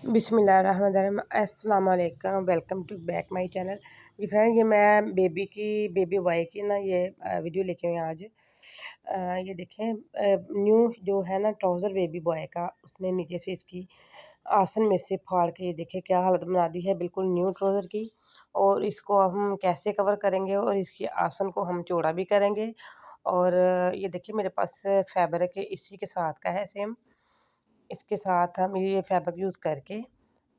बिस्मिल्लाहिर्रहमानिर्रहीम अस्सलाम वालेकुम। Welcome to back my channel. जी फ्रेंड, ये मैं बेबी बॉय की ना ये वीडियो लेके आई हूँ आज। ये देखें, न्यू जो है ना ट्राउज़र बेबी बॉय का, उसने नीचे से इसकी आसन में से फाड़ के ये देखें क्या हालत बना दी है, बिल्कुल न्यू ट्राउज़र की। और इसको अब हम कैसे कवर करेंगे और इसकी आसन को हम चौड़ा भी करेंगे। और ये देखिए मेरे पास फैब्रिक है, इसी के साथ का है सेम। इसके साथ हम ये फैब्रिक यूज़ करके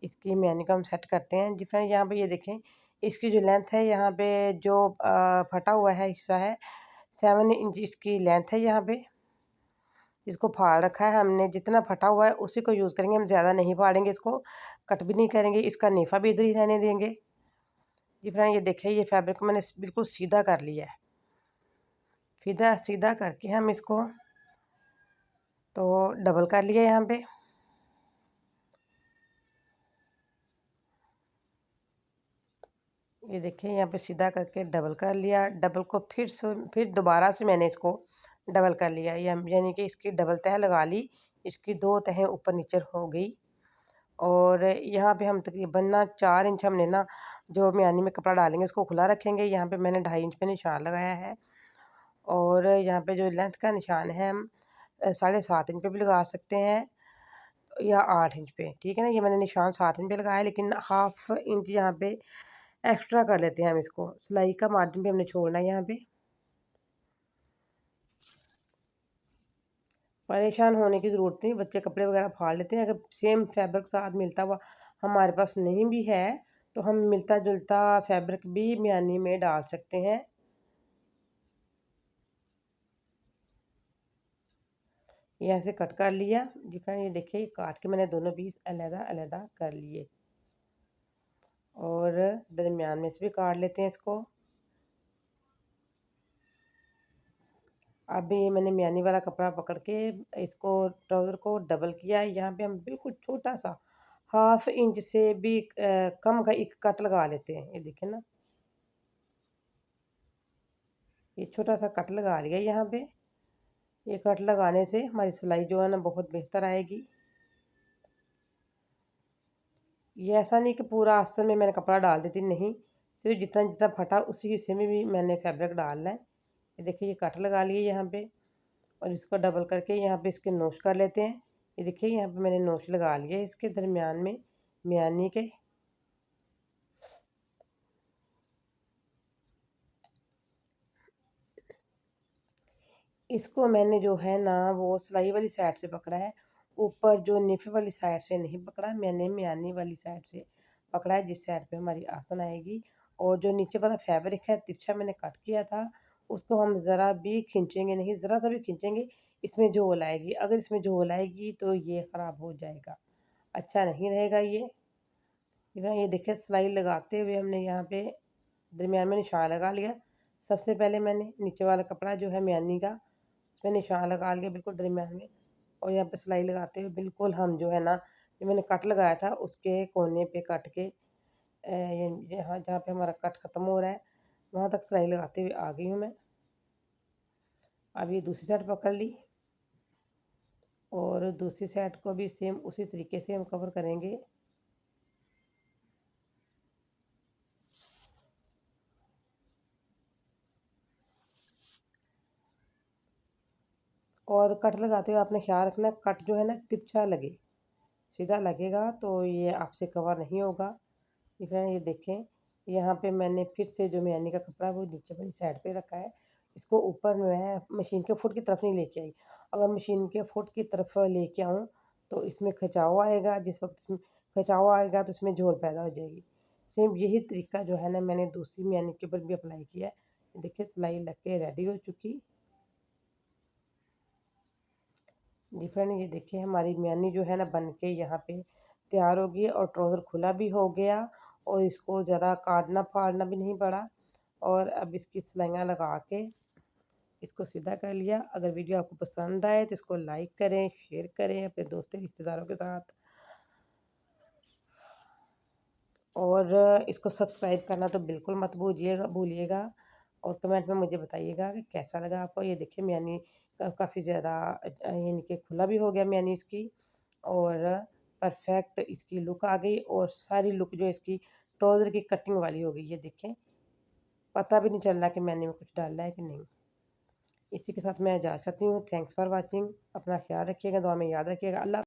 इसकी मैनी को हम सेट करते हैं। जी फ्रेंड, यहाँ पे ये देखें, इसकी जो लेंथ है, यहाँ पे जो फटा हुआ है हिस्सा है 7 इंच इसकी लेंथ है। यहाँ पे इसको फाड़ रखा है हमने, जितना फटा हुआ है उसी को यूज़ करेंगे, हम ज़्यादा नहीं फाड़ेंगे, इसको कट भी नहीं करेंगे, इसका नेफा भी इधर ही रहने देंगे। जी फ्रेंड, ये देखें, ये फैब्रिक मैंने बिल्कुल सीधा कर लिया है। सीधा सीधा करके हम इसको तो डबल कर लिया यहाँ पे। ये देखिए यहाँ पे सीधा करके डबल कर लिया। डबल को फिर दोबारा से मैंने इसको डबल कर लिया, यानी कि इसकी डबल तह लगा ली। इसकी 2 तहें ऊपर नीचे हो गई। और यहाँ पे हम तकरीबन ना 4 इंच हमने ना जो म्यानी में कपड़ा डालेंगे उसको खुला रखेंगे। यहाँ पे मैंने 2.5 इंच पे निशान लगाया है। और यहाँ पे जो लेंथ का निशान है हम 7.5 इंच पे भी लगा सकते हैं या 8 इंच पे, ठीक है ना। ये मैंने निशान 7 इंच पे लगाया है, लेकिन हाफ इंच यहाँ पे एक्स्ट्रा कर लेते हैं हम इसको। सिलाई का मार्जिन भी हमने छोड़ना है यहाँ पे। परेशान होने की ज़रूरत नहीं, बच्चे कपड़े वगैरह फाड़ लेते हैं। अगर सेम फैब्रिक साथ मिलता हुआ हमारे पास नहीं भी है तो हम मिलता जुलता फैब्रिक भी म्यानी में डाल सकते हैं। यहाँ से कट कर लिया। जी फ्रेंड, ये देखिए, काट के मैंने दोनों पीस अलग अलग कर लिए। और दरमियान में से भी काट लेते हैं इसको। अब ये मैंने म्यानी वाला कपड़ा पकड़ के इसको ट्राउज़र को डबल किया है। यहाँ पे हम बिल्कुल छोटा सा हाफ इंच से भी कम का एक कट लगा लेते हैं। ये देखें ना, ये छोटा सा कट लगा लिया यहाँ पे। ये कट लगाने से हमारी सिलाई जो है ना बहुत बेहतर आएगी। ये ऐसा नहीं कि पूरा आस्तीन में मैंने कपड़ा डाल देती, नहीं, सिर्फ जितना जितना फटा उसी हिस्से में भी मैंने फैब्रिक डालना है। ये देखिए, ये कट लगा लिए यहाँ पे। और इसको डबल करके यहाँ पे इसके नोश कर लेते हैं। ये देखिए, यहाँ पे मैंने नोश लगा लिए इसके दरमियान में म्यानी के। इसको मैंने जो है ना वो सिलाई वाली साइड से पकड़ा है, ऊपर जो निफे वाली साइड से नहीं पकड़ा। मैंने म्यानी वाली साइड से पकड़ा है, जिस साइड पे हमारी आसन आएगी। और जो नीचे वाला फैब्रिक है तिरछा मैंने कट किया था, उसको हम ज़रा भी खींचेंगे नहीं, ज़रा सा भी खींचेंगे इसमें झोल आएगी। अगर इसमें झोल आएगी तो ये ख़राब हो जाएगा, अच्छा नहीं रहेगा। ये देखिए, सिलाई लगाते हुए हमने यहाँ पे दरमियान में निशान लगा लिया। सबसे पहले मैंने नीचे वाला कपड़ा जो है म्यानी का, इसमें निशान लगा लिया बिल्कुल दरमियान में। और यहाँ पे सिलाई लगाते हुए बिल्कुल हम जो है ना, जो मैंने कट लगाया था उसके कोने पे कट के यहाँ जहाँ पे हमारा कट ख़त्म हो रहा है वहाँ तक सिलाई लगाते हुए आ गई हूँ मैं। अब ये दूसरी साइड पकड़ ली और दूसरी साइड को भी सेम उसी तरीके से हम कवर करेंगे। और कट लगाते हुए आपने ख्याल रखना, कट जो है ना तिरछा लगे, सीधा लगेगा तो ये आपसे कवर नहीं होगा। ये देखें, यहाँ पे मैंने फिर से जो म्यानी का कपड़ा वो नीचे वाली साइड पे रखा है। इसको ऊपर मैं मशीन के फुट की तरफ नहीं लेके आई। अगर मशीन के फुट की तरफ लेके आऊँ तो इसमें खिंचाव आएगा, जिस वक्त इसमें खिंचाव आएगा तो इसमें झोल पैदा हो जाएगी। सेम यही तरीका जो है ना मैंने दूसरी म्यानी के ऊपर भी अप्लाई किया है। देखिए, सिलाई लग के रेडी हो चुकी। जी फ्रेंड, ये देखिए, हमारी म्यानी जो है ना बन के यहाँ पे तैयार हो गई और ट्राउज़र खुला भी हो गया और इसको ज़्यादा काटना फाड़ना भी नहीं पड़ा। और अब इसकी सिलाइयाँ लगा के इसको सीधा कर लिया। अगर वीडियो आपको पसंद आए तो इसको लाइक करें, शेयर करें अपने दोस्तों रिश्तेदारों के साथ। और इसको सब्सक्राइब करना तो बिल्कुल मत भूलिएगा। और कमेंट में मुझे बताइएगा कि कैसा लगा आपको। ये देखिए, म्यानी काफ़ी ज़्यादा यानी कि खुला भी हो गया म्यानी इसकी। और परफेक्ट इसकी लुक आ गई और सारी लुक जो इसकी ट्राउज़र की कटिंग वाली हो गई। ये देखें, पता भी नहीं चल रहा कि मैंने कुछ डाला है कि नहीं। इसी के साथ मैं इजाज़त चाहती हूँ। Thanks for watching. अपना ख्याल रखिएगा, दुआ में याद रखिएगा। अल्लाह